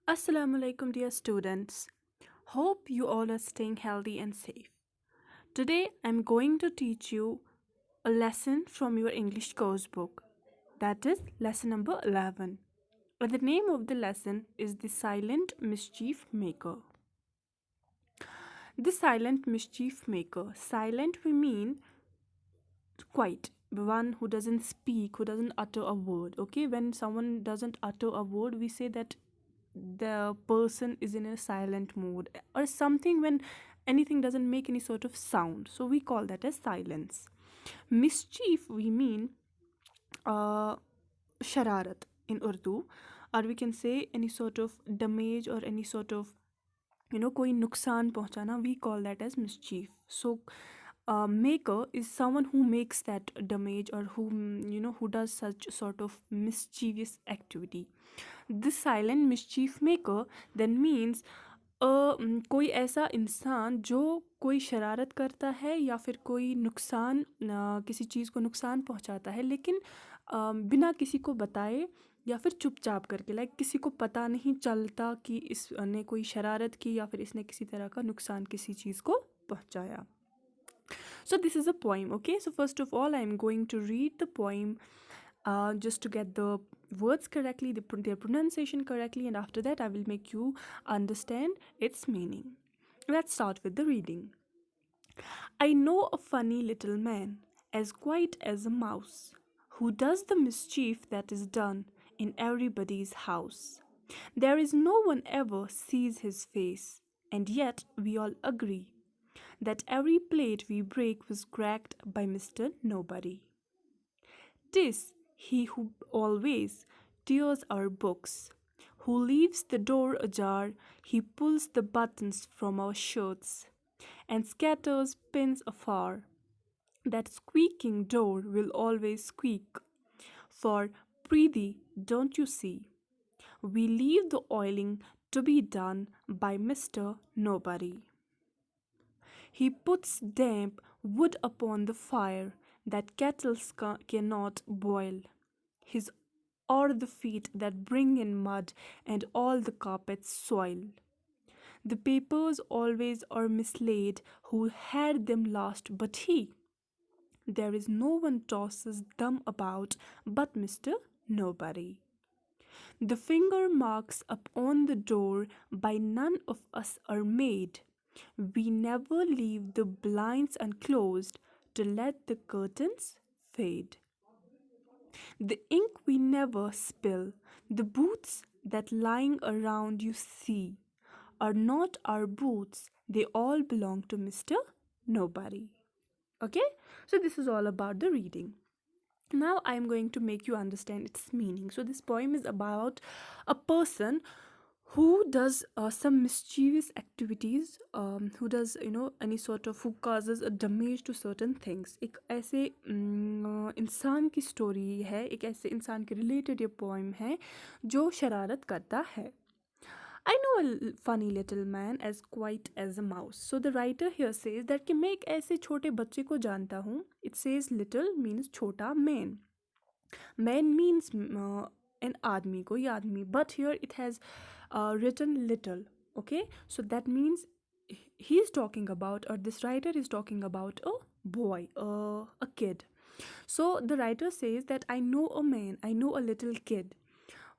Assalamu alaikum, dear students. Hope you all are staying healthy and safe. Today, I'm going to teach you a lesson from your English course book. That is lesson number 11. And the name of the lesson is The Silent Mischief Maker. The Silent Mischief Maker. Silent, we mean quiet, one who doesn't speak, who doesn't utter a word. Okay, when someone doesn't utter a word, we say that the person is in a silent mode or something. When anything doesn't make any sort of sound, so we call that as silence. Mischief, we mean uh, shararat in Urdu, or we can say any sort of damage or any sort of कोई नुकसान पहुंचाना, we call that as mischief. So maker is someone who makes that damage or who does such sort of mischievous activity. The silent mischief maker then means कोई ऐसा इंसान जो कोई शरारत करता है या फिर कोई नुकसान किसी चीज़ को नुकसान पहुंचाता है, लेकिन बिना किसी को बताए या फिर चुपचाप करके, लाइक किसी को पता नहीं चलता कि इसने कोई शरारत की या फिर इसने किसी तरह का नुकसान किसी चीज़ को पहुंचाया. So this is a poem. Okay, so first of all I am going to read the poem just to get the words correctly, their pronunciation correctly, and after that I will make you understand its meaning. Let's start with the reading. I know a funny little man, as quiet as a mouse, who does the mischief that is done in everybody's house. There is no one ever sees his face, and yet we all agree that every plate we break was cracked by Mr. Nobody. 'Tis he who always tears our books, who leaves the door ajar, he pulls the buttons from our shirts, and scatters pins afar. That squeaking door will always squeak, for prithee, don't you see, we leave the oiling to be done by Mr. Nobody. He puts damp wood upon the fire that kettles cannot boil. His are the feet that bring in mud and all the carpets soil. The papers always are mislaid who had them last but he. There is no one tosses them about but Mr. Nobody. The finger marks upon the door by none of us are made. We never leave the blinds unclosed to let the curtains fade. The ink we never spill, the boots that lying around you see, are not our boots, they all belong to Mr. Nobody. Okay, so this is all about the reading. Now I am going to make you understand its meaning. So this poem is about a person who does some mischievous activities, who does any sort of, who causes a damage to certain things. एक ऐसे इंसान की story है, एक ऐसे इंसान के related ये पोएम है जो शरारत करता है. I know a funny little man as quiet as a mouse. So the writer here says that कि मैं एक ऐसे छोटे बच्चे को जानता हूँ. It says little means छोटा, man. Man means an आदमी, कोई आदमी. But here it has written little. Okay, so that means he is talking about, or this writer is talking about a boy, a kid. So the writer says that I know a man, I know a little kid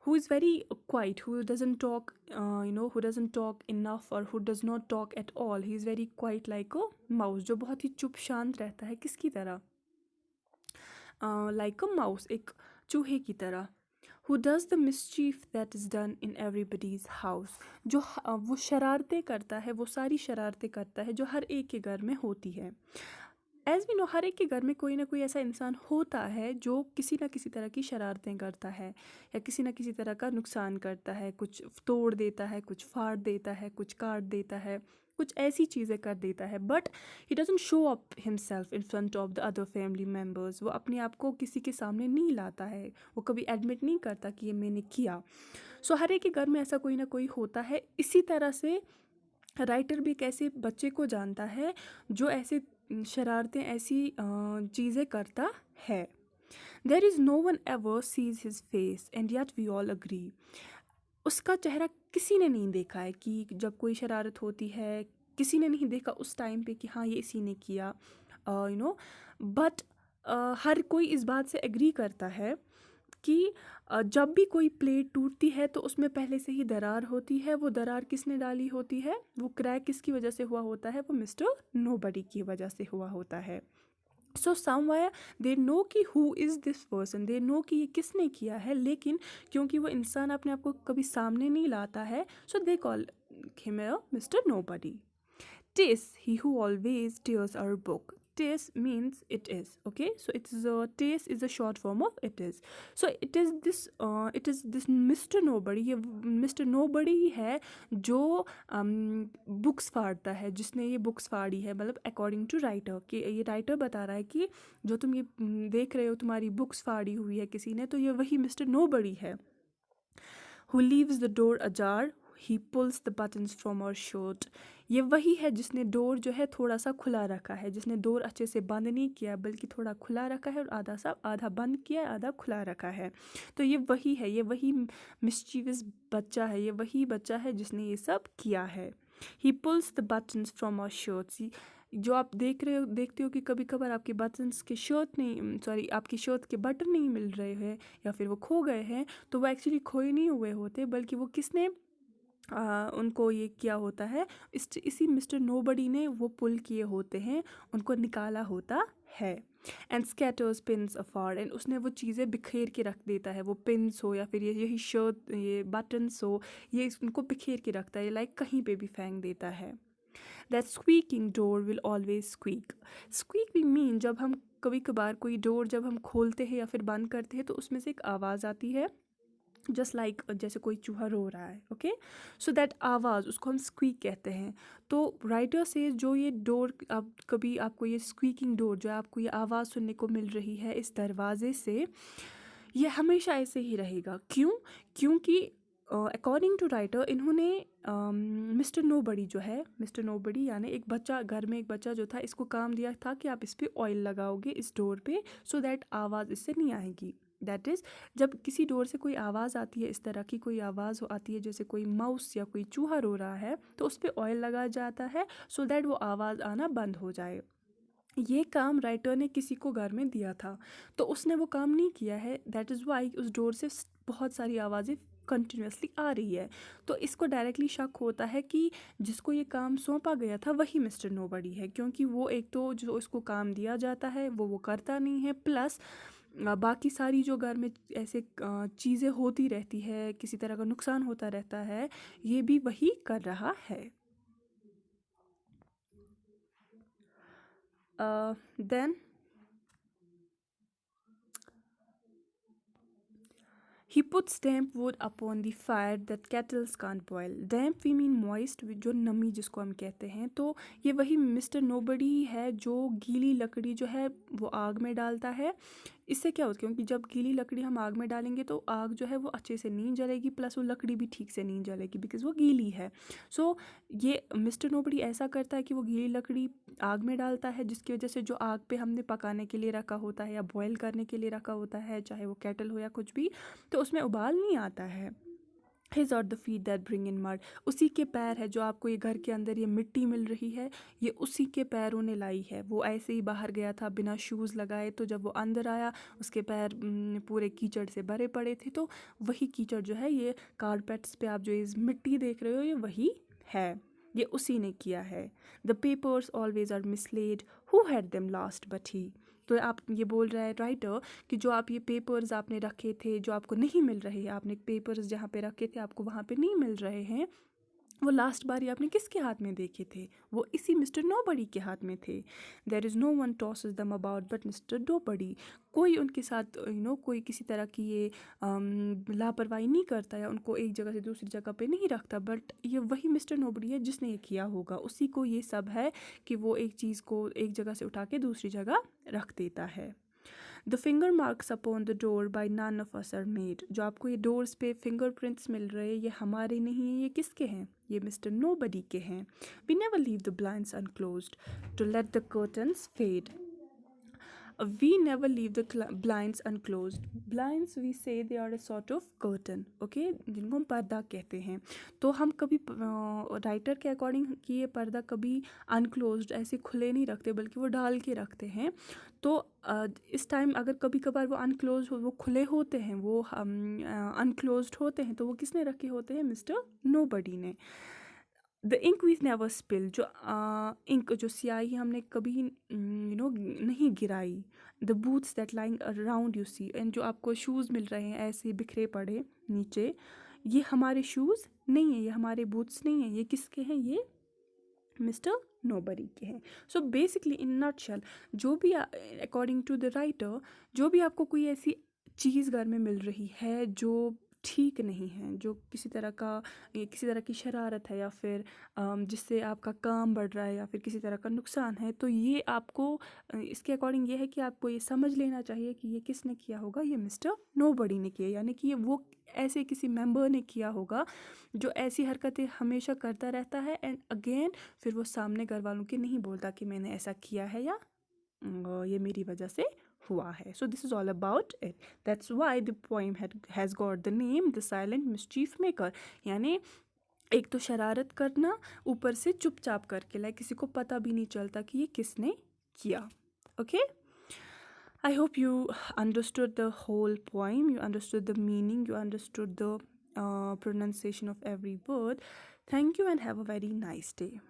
who is very quiet, who doesn't talk, who doesn't talk enough or who does not talk at all. He is very quiet like a mouse, जो बहुत ही चुप शांत रहता है. किसकी तरह? Like a mouse, एक चूहे की तरह. Who does the mischief that is done in everybody's house. जो वो शरारतें करता है, वो सारी शरारतें करता है जो हर एक के घर में होती है. एज वी नो, हर एक के घर में कोई ना कोई ऐसा इंसान होता है जो किसी ना किसी तरह की शरारतें करता है या किसी ना किसी तरह का नुकसान करता है. कुछ तोड़ देता है, कुछ फाड़ देता है, कुछ काट देता है, कुछ ऐसी चीज़ें कर देता है. But he doesn't show up himself in front of the other family members. वो अपने आप को किसी के सामने नहीं लाता है, वो कभी एडमिट नहीं करता कि ये मैंने किया. सो हर एक के घर में ऐसा कोई ना कोई होता है. इसी तरह से राइटर भी एक ऐसे बच्चे को जानता है जो ऐसे शरारतें, ऐसी चीज़ें करता है. There is no one ever sees his face and yet we all agree. उसका चेहरा किसी ने नहीं देखा है कि जब कोई शरारत होती है, किसी ने नहीं देखा उस टाइम पे कि हाँ ये इसी ने किया, यू नो। बट हर कोई इस बात से एग्री करता है कि जब भी कोई प्लेट टूटती है तो उसमें पहले से ही दरार होती है। वो दरार किसने डाली होती है, वो क्रैक किसकी वजह से हुआ होता है, वो मिस्टर नोबडी की वजह से हुआ होता है। सो समवेयर दे नो कि who is this person, they know कि ये किसने किया है, लेकिन क्योंकि वो इंसान अपने आप को कभी सामने नहीं लाता है, so they call him mister nobody. Tis, he who always tears our book. Tis means it is. Okay, so tis is a short form of it is. So it is this Mr. Nobody. ये Mr. Nobody ही है जो books फाड़ता है, जिसने ये books फाड़ी है, मतलब according to writer, कि ये राइटर बता रहा है कि जो तुम ये देख रहे हो तुम्हारी बुक्स फाड़ी हुई है किसी ने, तो ये वही मिस्टर नोबडी है। Who leaves the door ajar, he pulls the buttons from our shirt. ये वही है जिसने डोर जो है थोड़ा सा खुला रखा है, जिसने डोर अच्छे से बंद नहीं किया बल्कि थोड़ा खुला रखा है, और आधा बंद किया है, आधा खुला रखा है। तो ये वही है, ये वही मिस्चीवियस बच्चा है, ये वही बच्चा है जिसने ये सब किया है। He pulls the buttons from our shirts. जो आप देखते हो कि कभी कभार आपके बटन्स के शर्ट नहीं, सॉरी, आपकी शर्ट के बटन नहीं मिल रहे हैं या फिर वो खो गए हैं, तो वो एक्चुअली खोए नहीं हुए होते, बल्कि वो किसने उनको ये किया होता है, इसी मिस्टर नोबडी ने वो पुल किए होते हैं, उनको निकाला होता है। एंड स्कैटर्स पिन्स अफार, एंड उसने वो चीज़ें बिखेर के रख देता है, वो पिन्स हो या फिर यही शर्ट, ये बटन्स हो, ये उनको बिखेर के रखता है, लाइक कहीं पे भी फेंक देता है। That squeaking door will always squeak. Squeak भी मीन जब हम कभी कभार कोई डोर जब हम खोलते हैं या फिर बंद करते हैं तो उसमें से एक आवाज़ आती है, जस्ट लाइक जैसे कोई चूहा रो रहा है। ओके, सो दैट आवाज़ उसको हम स्क्वीक कहते हैं। तो राइटर से जो ये डोर, अब कभी आपको ये स्क्वीकिंग डोर जो आपको ये आवाज़ सुनने को मिल रही है इस दरवाजे से, ये हमेशा ऐसे ही रहेगा। क्यों? क्योंकि अकॉर्डिंग टू राइटर इन्होंने मिस्टर नोबडी जो है, मिस्टर नोबडी यानी एक बच्चा, घर में एक बच्चा जो था, इसको काम दिया था कि आप इस पर ऑयल लगाओगे इस डोर पे, सो दैट आवाज़ इससे नहीं आएगी। दैट इज़, जब किसी डोर से कोई आवाज़ आती है, इस तरह की कोई आवाज़ आती है जैसे कोई माउस या कोई चूहा रो रहा है, तो उस पर ऑयल लगाया जाता है सो दैट वो आवाज़ आना बंद हो जाए। ये काम राइटर ने किसी को घर में दिया था, तो उसने वो काम नहीं किया है, दैट इज़ वाई उस डोर से बहुत सारी आवाज़ें कंटिन्यूसली आ रही है। तो इसको डायरेक्टली शक होता है कि जिसको ये काम सौंपा गया था वही मिस्टर नोबडी है, क्योंकि वो एक तो जो इसको काम दिया जाता है वो करता नहीं है, प्लस बाकी सारी जो घर में ऐसे चीज़ें होती रहती है, किसी तरह का नुकसान होता रहता है, ये भी वही कर रहा है। Then he puts damp wood upon the fire that kettles can't boil. Damp we mean moist, जो नमी जिसको हम कहते हैं। तो ये वही मिस्टर नोबडी है जो गीली लकड़ी जो है वो आग में डालता है। इससे क्या होता है, क्योंकि जब गीली लकड़ी हम आग में डालेंगे तो आग जो है वो अच्छे से नहीं जलेगी, प्लस वो लकड़ी भी ठीक से नहीं जलेगी बिकॉज़ वो गीली है। सो ये मिस्टर नोबडी ऐसा करता है कि वो गीली लकड़ी आग में डालता है, जिसकी वजह से जो आग पे हमने पकाने के लिए रखा होता है या बॉयल करने के लिए रखा होता है, चाहे वो केटल हो या कुछ भी, तो उसमें उबाल नहीं आता है। हिज और the feet that bring in mud, उसी के पैर है जो आपको ये घर के अंदर ये मिट्टी मिल रही है, ये उसी के पैरों ने लाई है। वो ऐसे ही बाहर गया था बिना शूज़ लगाए, तो जब वो अंदर आया उसके पैर पूरे कीचड़ से भरे पड़े थे, तो वही कीचड़ जो है ये कारपेट्स पे आप जो ये मिट्टी देख रहे हो ये वही है, ये उसी ने किया है। The papers always are mislaid, who had them last but he. तो आप ये बोल रहा है राइटर कि जो आप ये पेपर्स आपने रखे थे जो आपको नहीं मिल रहे हैं, आपने पेपर्स जहाँ पे रखे थे आपको वहाँ पे नहीं मिल रहे हैं, वो लास्ट बार ही आपने किसके हाथ में देखे थे, वो इसी मिस्टर नोबडी के हाथ में थे। There is no one tosses them about but Mister Nobody, कोई उनके साथ कोई किसी तरह की ये लापरवाही नहीं करता या उनको एक जगह से दूसरी जगह पे नहीं रखता, बट ये वही मिस्टर नोबडी है जिसने ये किया होगा, उसी को ये सब है कि वो एक चीज़ को एक जगह से उठा के दूसरी जगह रख देता है। The finger marks upon the door by none of us are made, जो आपको ये डोर्स पे फिंगरप्रिंट्स मिल रहे हैं ये हमारे नहीं हैं, ये किसके हैं, ये मिस्टर नोबडी के हैं। We never leave the blinds unclosed to let the curtains fade. We never leave the blinds unclosed. Blinds we say they are a sort of curtain, okay, जिनको हम पर्दा कहते हैं. तो हम कभी राइटर के अकॉर्डिंग कि ये पर्दा कभी अनक्लोज्ड ऐसे खुले नहीं रखते, बल्कि वो डाल के रखते हैं. तो इस टाइम अगर कभी कभार वो अनक्लोज हो, वो खुले होते हैं, वो अनक्लोज्ड होते हैं, तो वो किसने रखे होते हैं? मिस्टर नोबडी ने. The ink we never spill, जो इंक जो स्याही हमने कभी नहीं गिराई. The boots that lying around you see, and जो आपको शूज़ मिल रहे हैं ऐसे बिखरे पड़े नीचे, ये हमारे शूज़ नहीं है, ये हमारे बूट्स नहीं है, ये किसके हैं? ये मिस्टर नोबडी के हैं. सो बेसिकली इन नटशेल, जो भी अकॉर्डिंग टू द राइटर, जो भी आपको कोई ऐसी चीज़ घर में मिल रही है जो ठीक नहीं है, जो किसी तरह का, ये किसी तरह की शरारत है, या फिर जिससे आपका काम बढ़ रहा है, या फिर किसी तरह का नुकसान है, तो ये आपको इसके अकॉर्डिंग ये है कि आपको ये समझ लेना चाहिए कि ये किसने किया होगा? ये मिस्टर नोबडी ने किया, यानी कि ये वो ऐसे किसी मेंबर ने किया होगा जो ऐसी हरकतें हमेशा करता रहता है, एंड अगेन फिर वो सामने घर वालों के नहीं बोलता कि मैंने ऐसा किया है या ये मेरी वजह से हुआ है. So this is all about it. That's why the poem has got the name the silent mischief maker. यानी एक तो शरारत करना, ऊपर से चुपचाप करके, लाइक किसी को पता भी नहीं चलता कि ये किसने किया. Okay, I hope you understood the whole poem, you understood the meaning, you understood the pronunciation of every word. Thank you and have a very nice day.